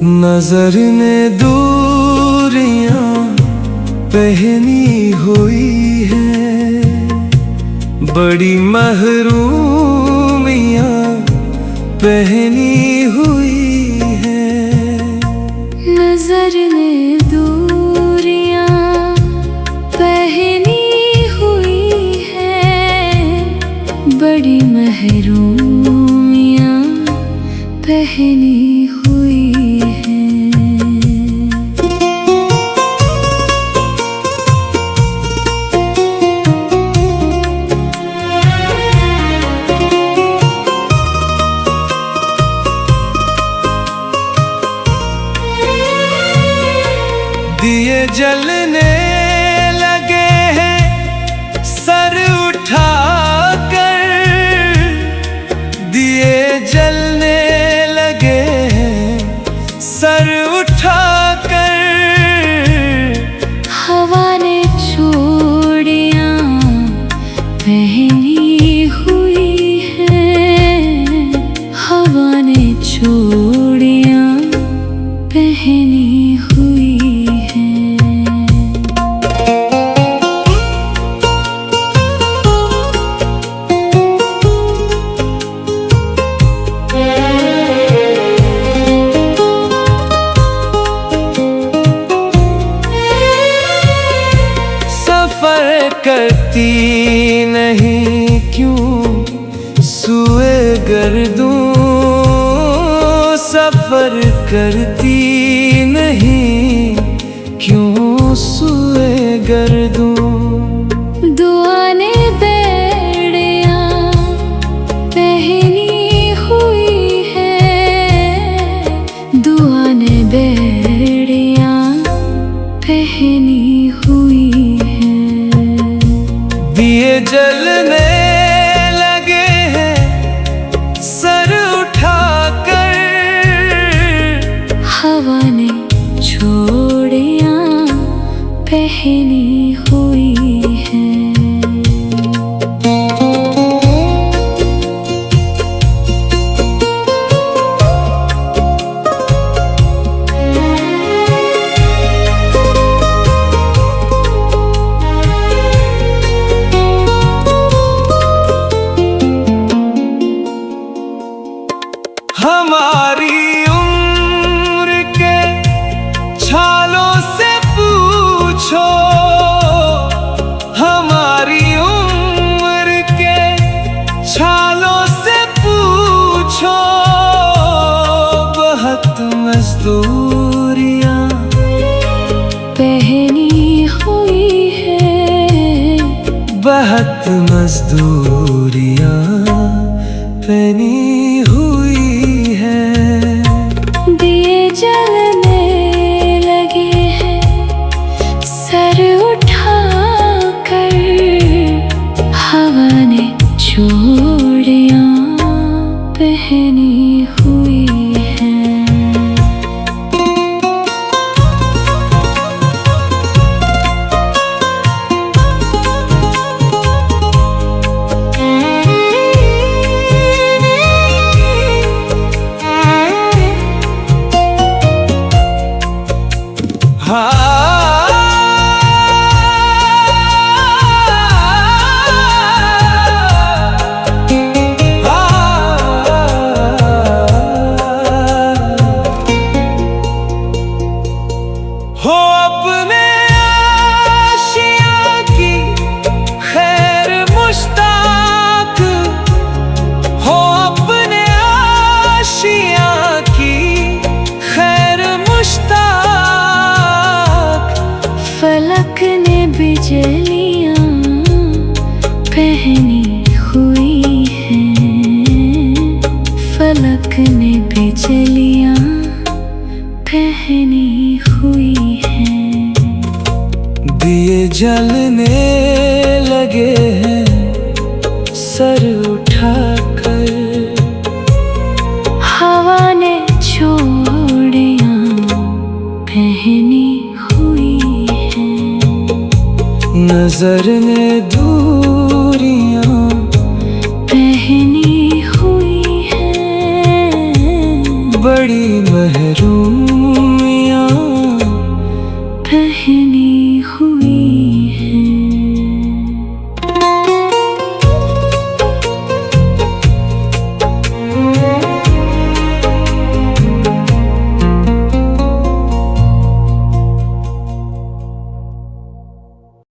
नजर ने दूरियां पहनी हुई है, बड़ी महरूमियां पहनी हुई है। नजर ने दूरियां पहनी हुई है, बड़ी महरूमियां पहनी हुई है। दिए जलने लगे हैं सर उठाकर, दिए जलने लगे हैं सर उठाकर। हवा ने चूड़ियां पहनी हुई हैं, हवा ने चूड़ियां पहनी हुई हैं। सफर करती नहीं क्यों सुए गर्दूं, सफर करती नहीं क्यों सुए गर्दूं। दुआ ने बेड़ियां पहनी हुई है, दुआ ने बेड़ियां पहनी हुई है। दिए जलने लगे हैं सर उठाकर, हवा ने चूड़ियां पहनी हुई हैं। हमारी उम्र के छालों से पूछो, हमारी उम्र के छालों से पूछो। बहुत मजदूरियां पहनी हुई है, बहुत मजदूरियां पहनी हुई है। दिए जलने लगे हैं सर उठाकर, हवा ने चूड़ियां पहनी हुई हैं। हो अपने आशियाँ की खैर मुश्ताक, हो अपने आशियाँ की खैर मुश्ताक। फलक ने बिजलियां पहनी हुई हैं, फलक ने बिजलियां पहनी हुई हैं। दिए जलने लगे हैं सर उठाकर, हवा ने चूड़ियां पहनी हुई हैं। नजर ने दूर